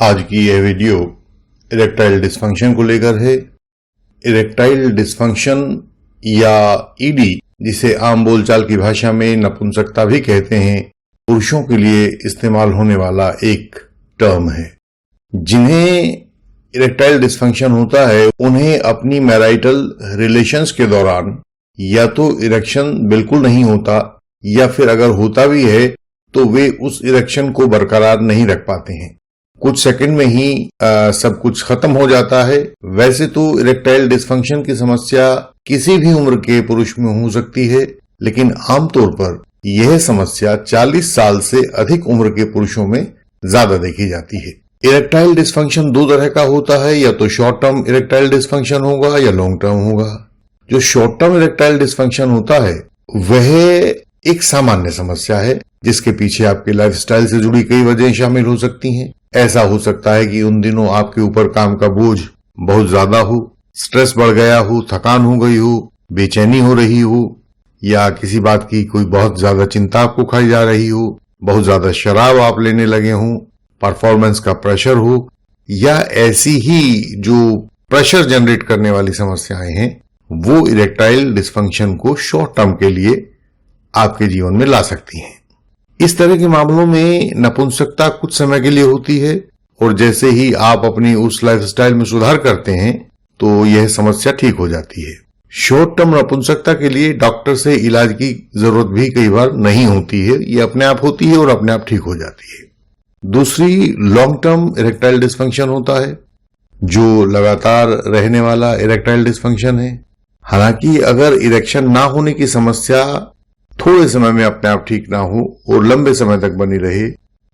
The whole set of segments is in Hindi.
आज की यह वीडियो इरेक्टाइल डिस्फंक्शन को लेकर है। इरेक्टाइल डिस्फंक्शन या ईडी, जिसे आम बोलचाल की भाषा में नपुंसकता भी कहते हैं, पुरुषों के लिए इस्तेमाल होने वाला एक टर्म है। जिन्हें इरेक्टाइल डिस्फंक्शन होता है उन्हें अपनी मैराइटल रिलेशंस के दौरान या तो इरेक्शन बिल्कुल नहीं होता या फिर अगर होता भी है तो वे उस इरेक्शन को बरकरार नहीं रख पाते हैं। कुछ सेकंड में ही सब कुछ खत्म हो जाता है। वैसे तो इरेक्टाइल डिस्फंक्शन की समस्या किसी भी उम्र के पुरुष में हो सकती है, लेकिन आमतौर पर यह समस्या 40 साल से अधिक उम्र के पुरुषों में ज्यादा देखी जाती है। इरेक्टाइल डिस्फंक्शन दो तरह का होता है, या तो शॉर्ट टर्म इरेक्टाइल डिस्फंक्शन होगा या लॉन्ग टर्म होगा। जो शॉर्ट टर्म इरेक्टाइल डिस्फंक्शन होता है वह एक सामान्य समस्या है जिसके पीछे आपके लाइफस्टाइल से जुड़ी कई वजहें शामिल हो सकती हैं। ऐसा हो सकता है कि उन दिनों आपके ऊपर काम का बोझ बहुत ज्यादा हो, स्ट्रेस बढ़ गया हो, थकान हो गई हो, बेचैनी हो रही हो, या किसी बात की कोई बहुत ज्यादा चिंता आपको खाई जा रही हो, बहुत ज्यादा शराब आप लेने लगे हो, परफॉर्मेंस का प्रेशर हो, या ऐसी ही जो प्रेशर जनरेट करने वाली समस्याएं हैं वो इरेक्टाइल डिस्फंक्शन को शॉर्ट टर्म के लिए आपके जीवन में ला सकती हैं। इस तरह के मामलों में नपुंसकता कुछ समय के लिए होती है और जैसे ही आप अपनी उस लाइफस्टाइल में सुधार करते हैं तो यह समस्या ठीक हो जाती है। शॉर्ट टर्म नपुंसकता के लिए डॉक्टर से इलाज की जरूरत भी कई बार नहीं होती है, ये अपने आप होती है और अपने आप ठीक हो जाती है। दूसरी लॉन्ग टर्म इरेक्टाइल डिस्फंक्शन होता है जो लगातार रहने वाला इरेक्टाइल डिस्फंक्शन है। हालांकि अगर इरेक्शन ना होने की समस्या थोड़े समय में अपने आप ठीक ना हो और लंबे समय तक बनी रहे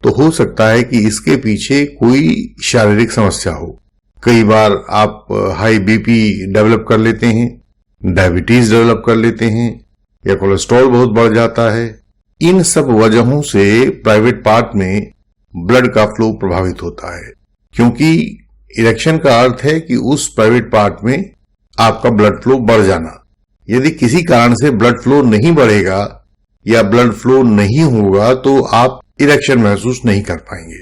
तो हो सकता है कि इसके पीछे कोई शारीरिक समस्या हो। कई बार आप हाई बीपी डेवलप कर लेते हैं, डायबिटीज डेवलप कर लेते हैं, या कोलेस्ट्रॉल बहुत बढ़ जाता है। इन सब वजहों से प्राइवेट पार्ट में ब्लड का फ्लो प्रभावित होता है, क्योंकि इरेक्शन का अर्थ है कि उस प्राइवेट पार्ट में आपका ब्लड फ्लो बढ़ जाना। यदि किसी कारण से ब्लड फ्लो नहीं बढ़ेगा या ब्लड फ्लो नहीं होगा तो आप इरेक्शन महसूस नहीं कर पाएंगे।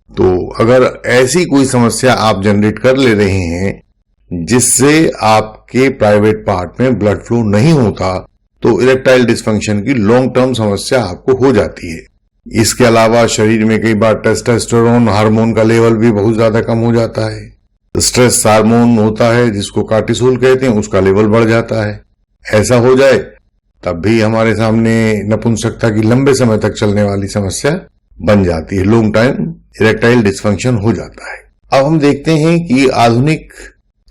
तो अगर ऐसी कोई समस्या आप जनरेट कर ले रहे हैं जिससे आपके प्राइवेट पार्ट में ब्लड फ्लो नहीं होता तो इरेक्टाइल डिस्फंक्शन की लॉन्ग टर्म समस्या आपको हो जाती है। इसके अलावा शरीर में कई बार टेस्टोस्टेरोन हार्मोन का लेवल भी बहुत ज्यादा कम हो जाता है। स्ट्रेस हार्मोन होता है जिसको कार्टिसोल कहते हैं, उसका लेवल बढ़ जाता है। ऐसा हो जाए तब भी हमारे सामने नपुंसकता की लंबे समय तक चलने वाली समस्या बन जाती है, लॉन्ग टाइम इरेक्टाइल डिस्फंक्शन हो जाता है। अब हम देखते हैं कि आधुनिक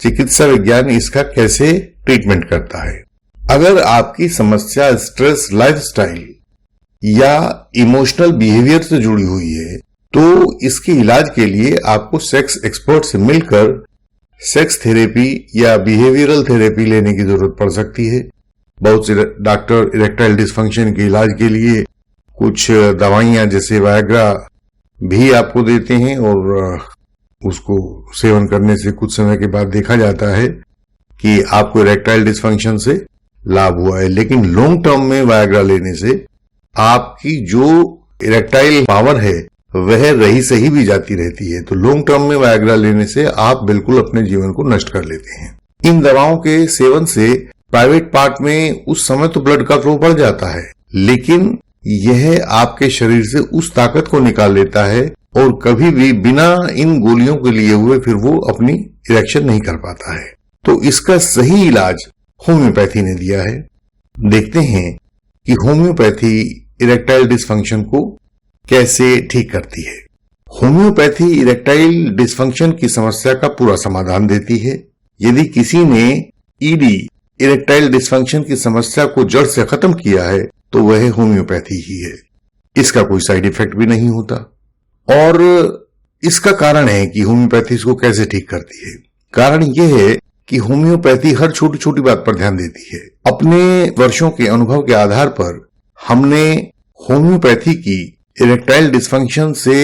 चिकित्सा विज्ञान इसका कैसे ट्रीटमेंट करता है। अगर आपकी समस्या स्ट्रेस लाइफस्टाइल या इमोशनल बिहेवियर से जुड़ी हुई है तो इसके इलाज के लिए आपको सेक्स एक्सपर्ट से मिलकर सेक्स थेरेपी या बिहेवियरल थेरेपी लेने की जरूरत पड़ सकती है। बहुत से डॉक्टर इरेक्टाइल डिस्फंक्शन के इलाज के लिए कुछ दवाइयां जैसे वायग्रा भी आपको देते हैं और उसको सेवन करने से कुछ समय के बाद देखा जाता है कि आपको इरेक्टाइल डिस्फंक्शन से लाभ हुआ है। लेकिन लॉन्ग टर्म में वायग्रा लेने से आपकी जो इरेक्टाइल पावर है वह रही सही भी जाती रहती है। तो लॉन्ग टर्म में वायग्रा लेने से आप बिल्कुल अपने जीवन को नष्ट कर लेते हैं। इन दवाओं के सेवन से प्राइवेट पार्ट में उस समय तो ब्लड का फ्लो बढ़ जाता है, लेकिन यह आपके शरीर से उस ताकत को निकाल लेता है और कभी भी बिना इन गोलियों के लिए हुए फिर वो अपनी इरेक्शन नहीं कर पाता है। तो इसका सही इलाज होम्योपैथी ने दिया है। देखते हैं कि होम्योपैथी इरेक्टाइल डिस्फंक्शन को कैसे ठीक करती है। होम्योपैथी इरेक्टाइल डिस्फंक्शन की समस्या का पूरा समाधान देती है। यदि किसी ने ईडी इरेक्टाइल डिस्फंक्शन की समस्या को जड़ से खत्म किया है तो वह होम्योपैथी ही है। इसका कोई साइड इफेक्ट भी नहीं होता और इसका कारण है कि होम्योपैथी इसको कैसे ठीक करती है। कारण यह है कि होम्योपैथी हर छोटी छोटी बात पर ध्यान देती है। अपने वर्षों के अनुभव के आधार पर हमने होम्योपैथी की इरेक्टाइल डिस्फंक्शन से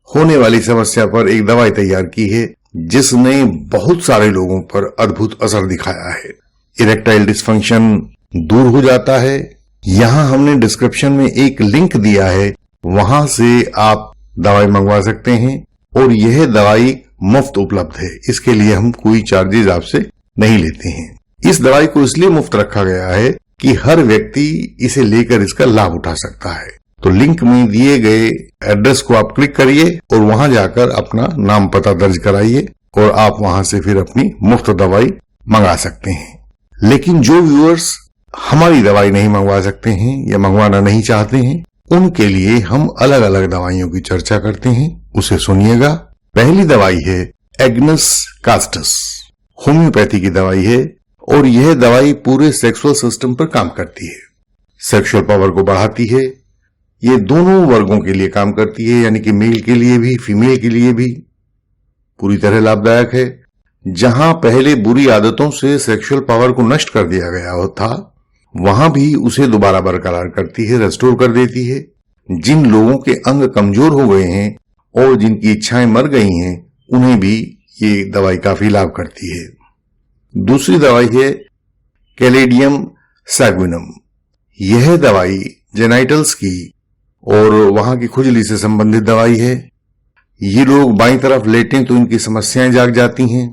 होने वाली समस्या पर एक दवाई तैयार की है जिसने बहुत सारे लोगों पर अद्भुत असर दिखाया है। इरेक्टाइल डिस्फंक्शन दूर हो जाता है। यहाँ हमने डिस्क्रिप्शन में एक लिंक दिया है, वहां से आप दवाई मंगवा सकते हैं और यह दवाई मुफ्त उपलब्ध है। इसके लिए हम कोई चार्जेस आपसे नहीं लेते हैं। इस दवाई को इसलिए मुफ्त रखा गया है कि हर व्यक्ति इसे लेकर इसका लाभ उठा सकता है। तो लिंक में दिए गए एड्रेस को आप क्लिक करिए और वहां जाकर अपना नाम पता दर्ज कराइए और आप वहां से फिर अपनी मुफ्त दवाई मंगा सकते हैं। लेकिन जो व्यूअर्स हमारी दवाई नहीं मंगवा सकते हैं या मंगवाना नहीं चाहते हैं, उनके लिए हम अलग अलग दवाइयों की चर्चा करते हैं, उसे सुनिएगा। पहली दवाई है एग्नस कास्टस, होम्योपैथी की दवाई है और यह दवाई पूरे सेक्सुअल सिस्टम पर काम करती है, सेक्सुअल पावर को बढ़ाती है। ये दोनों वर्गों के लिए काम करती है, यानी कि मेल के लिए भी फीमेल के लिए भी पूरी तरह लाभदायक है। जहां पहले बुरी आदतों से सेक्सुअल पावर को नष्ट कर दिया गया था, वहां भी उसे दोबारा बरकरार करती है, रेस्टोर कर देती है। जिन लोगों के अंग कमजोर हो गए हैं और जिनकी इच्छाएं मर गई हैं, उन्हें भी ये दवाई काफी लाभ करती है। दूसरी दवाई है कैलेडियम सैग्विनम। यह दवाई जेनाइटल्स की और वहां की खुजली से संबंधित दवाई है। ये लोग बाईं तरफ लेटें तो इनकी समस्याएं जाग जाती हैं,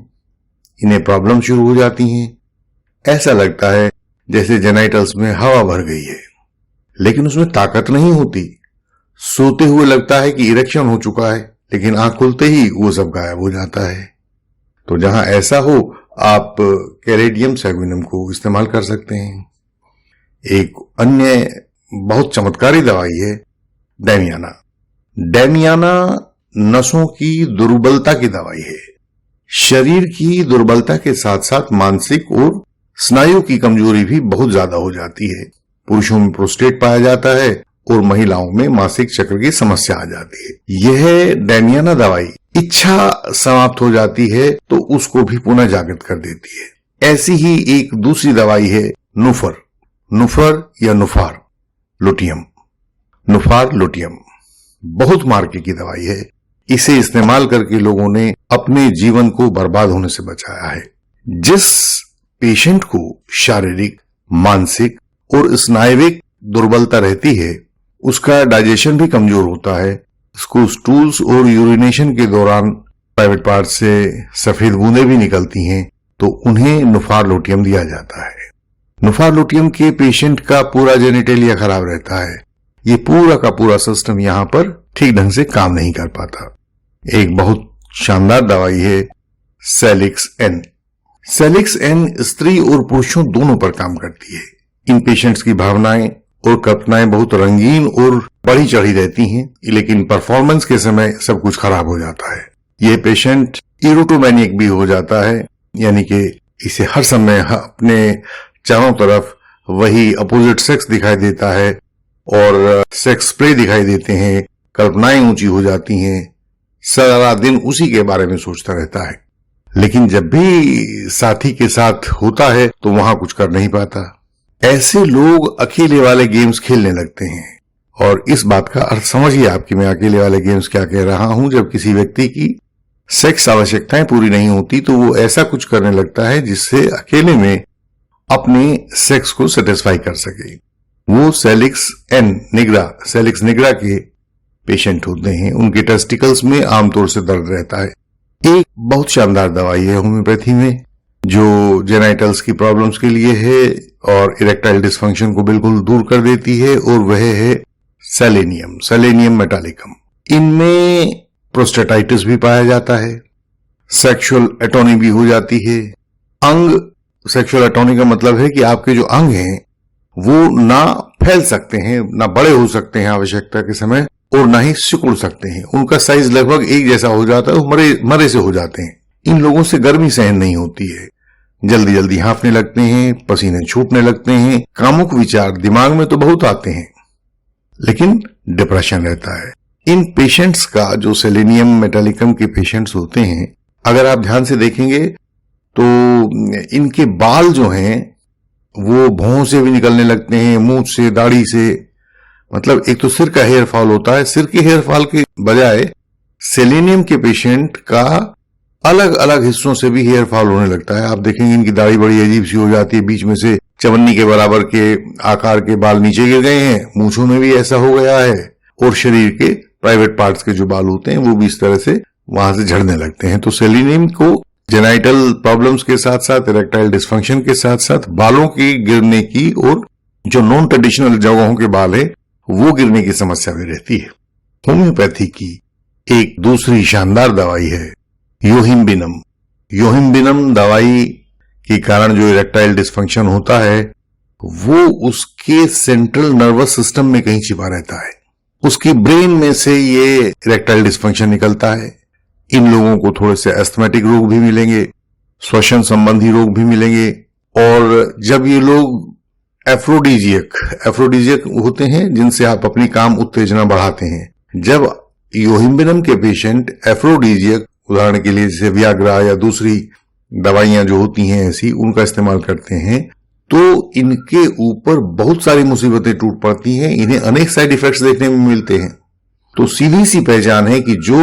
इन्हें प्रॉब्लम शुरू हो जाती हैं। ऐसा लगता है जैसे जेनाइटल्स में हवा भर गई है, लेकिन उसमें ताकत नहीं होती। सोते हुए लगता है कि इरेक्शन हो चुका है, लेकिन आंख खुलते ही वो सब गायब हो जाता है। तो जहां ऐसा हो, आप कैलेडियम सैग्विनम को इस्तेमाल कर सकते हैं। एक अन्य बहुत चमत्कारी दवाई है डैमियाना। डैमियाना नसों की दुर्बलता की दवाई है। शरीर की दुर्बलता के साथ साथ मानसिक और स्नायु की कमजोरी भी बहुत ज्यादा हो जाती है। पुरुषों में प्रोस्टेट पाया जाता है और महिलाओं में मासिक चक्र की समस्या आ जाती है। यह डैमियाना दवाई इच्छा समाप्त हो जाती है तो उसको भी पुनः जागृत कर देती है। ऐसी ही एक दूसरी दवाई है नुफर या नुफार लुटियम। बहुत मार्के की दवाई है। इसे इस्तेमाल करके लोगों ने अपने जीवन को बर्बाद होने से बचाया है। जिस पेशेंट को शारीरिक, मानसिक और स्नायुविक दुर्बलता रहती है, उसका डाइजेशन भी कमजोर होता है। उसको स्टूल्स और यूरिनेशन के दौरान प्राइवेट पार्ट से सफेद बूंदें भी निकलती हैं, तो उन्हें नुफार लुटियम दिया जाता है। नुफार लुटियम के पेशेंट का पूरा जेनिटेलिया खराब रहता है। ये पूरा का पूरा सिस्टम यहां पर ठीक ढंग से काम नहीं कर पाता। एक बहुत शानदार दवाई है सेलिक्स एन। सेलिक्स एन स्त्री और पुरुषों दोनों पर काम करती है। इन पेशेंट्स की भावनाएं और कल्पनाएं बहुत रंगीन और बढ़ी चढ़ी रहती हैं, लेकिन परफॉर्मेंस के समय सब कुछ खराब हो जाता है। यह पेशेंट इरोटोमैनिक भी हो जाता है, यानी कि इसे हर समय अपने चारों तरफ वही अपोजिट सेक्स दिखाई देता है और सेक्स प्ले दिखाई देते हैं, कल्पनाएं ऊंची हो जाती हैं, सारा दिन उसी के बारे में सोचता रहता है। लेकिन जब भी साथी के साथ होता है तो वहां कुछ कर नहीं पाता। ऐसे लोग अकेले वाले गेम्स खेलने लगते हैं। और इस बात का अर्थ समझिए आप कि मैं अकेले वाले गेम्स क्या कह रहा हूं। जब किसी व्यक्ति की सेक्स आवश्यकताएं पूरी नहीं होती तो वो ऐसा कुछ करने लगता है जिससे अकेले में अपने सेक्स को सेटिस्फाई कर सके। वो सेलिक्स निग्रा के पेशेंट होते हैं। उनके टेस्टिकल्स में आमतौर से दर्द रहता है। एक बहुत शानदार दवाई है होम्योपैथी में जो जेनाइटल्स की प्रॉब्लम्स के लिए है और इरेक्टाइल डिस्फंक्शन को बिल्कुल दूर कर देती है, और वह है सेलेनियम मेटालिकम। इनमें प्रोस्टेटाइटिस भी पाया जाता है, सेक्सुअल एटोनी भी हो जाती है। सेक्सुअल एटोनी का मतलब है कि आपके जो अंग हैं वो ना फैल सकते हैं, ना बड़े हो सकते हैं आवश्यकता के समय, और ना ही सिकुड़ सकते हैं। उनका साइज लगभग एक जैसा हो जाता है, वो मरे से हो जाते हैं। इन लोगों से गर्मी सहन नहीं होती है, जल्दी जल्दी हाँफने लगते हैं, पसीने छूटने लगते हैं, कामुक विचार दिमाग में तो बहुत आते हैं, लेकिन डिप्रेशन रहता है। इन पेशेंट्स का जो सेलेनियम मेटालिकम के पेशेंट्स होते हैं, अगर आप ध्यान से देखेंगे तो इनके बाल जो हैं वो भौं से भी निकलने लगते हैं, मुंह से, दाढ़ी से। मतलब एक तो सिर का हेयर फॉल होता है, सिर के हेयर फॉल के बजाय सेलेनियम के पेशेंट का अलग अलग हिस्सों से भी हेयर फॉल होने लगता है। आप देखेंगे इनकी दाढ़ी बड़ी अजीब सी हो जाती है, बीच में से चवन्नी के बराबर के आकार के बाल नीचे गिर गए हैं, मूंछों में भी ऐसा हो गया है, और शरीर के प्राइवेट पार्ट्स के जो बाल होते हैं वो भी इस तरह से वहां से झड़ने लगते हैं। तो सेलेनियम को जेनाइटल प्रॉब्लम्स के साथ साथ, इरेक्टाइल डिस्फंक्शन के साथ साथ बालों की गिरने की और जो नॉन ट्रेडिशनल जगहों के बाल है वो गिरने की समस्या भी रहती है। होम्योपैथी की एक दूसरी शानदार दवाई है योहिम्बिनम। योहिम्बिनम दवाई के कारण जो इरेक्टाइल डिस्फंक्शन होता है वो उसके सेंट्रल नर्वस सिस्टम में कहीं छिपा रहता है। उसकी ब्रेन में से ये इरेक्टाइल डिस्फंक्शन निकलता है। इन लोगों को थोड़े से एस्थमेटिक रोग भी मिलेंगे, श्वसन संबंधी रोग भी मिलेंगे। और जब ये लोग एफ्रोडीजियक होते हैं जिनसे आप अपनी काम उत्तेजना बढ़ाते हैं, जब योहिम्बिनम के पेशेंट एफ्रोडीजियक, उदाहरण के लिए जैसे वियाग्रा या दूसरी दवाइयां जो होती हैं ऐसी, उनका इस्तेमाल करते हैं तो इनके ऊपर बहुत सारी मुसीबतें टूट पड़ती हैं। इन्हें अनेक साइड इफेक्ट्स देखने में मिलते हैं। तो सीधी सी पहचान है कि जो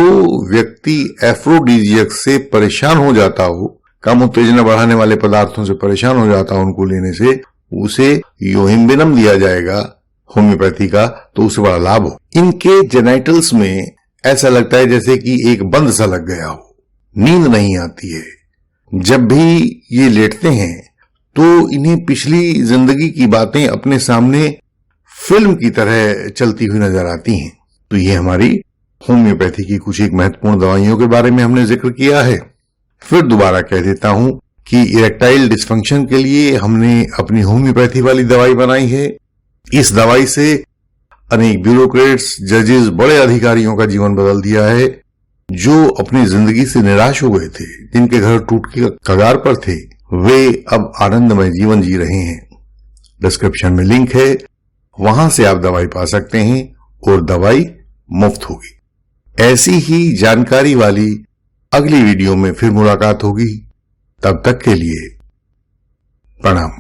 व्यक्ति एफ्रोडीजियक से परेशान हो जाता हो, कम उत्तेजना बढ़ाने वाले पदार्थों से परेशान हो जाता हो उनको लेने से, उसे योहिम्बिनम दिया जाएगा होम्योपैथी का, तो उसे बड़ा लाभ हो। इनके जेनाइटल्स में ऐसा लगता है जैसे कि एक बंद सा लग गया हो, नींद नहीं आती है। जब भी ये लेटते हैं तो इन्हें पिछली जिंदगी की बातें अपने सामने फिल्म की तरह चलती हुई नजर आती हैं। तो ये हमारी होम्योपैथी की कुछ एक महत्वपूर्ण दवाइयों के बारे में हमने जिक्र किया है। फिर दोबारा कह देता हूं कि इरेक्टाइल डिस्फंक्शन के लिए हमने अपनी होम्योपैथी वाली दवाई बनाई है। इस दवाई से अनेक ब्यूरोक्रेट्स, जजेस, बड़े अधिकारियों का जीवन बदल दिया है। जो अपनी जिंदगी से निराश हो गए थे, जिनके घर टूट के कगार पर थे, वे अब आनंदमय जीवन जी रहे हैं। डिस्क्रिप्शन में लिंक है, वहां से आप दवाई पा सकते हैं और दवाई मुफ्त होगी। ऐसी ही जानकारी वाली अगली वीडियो में फिर मुलाकात होगी। तब तक के लिए प्रणाम।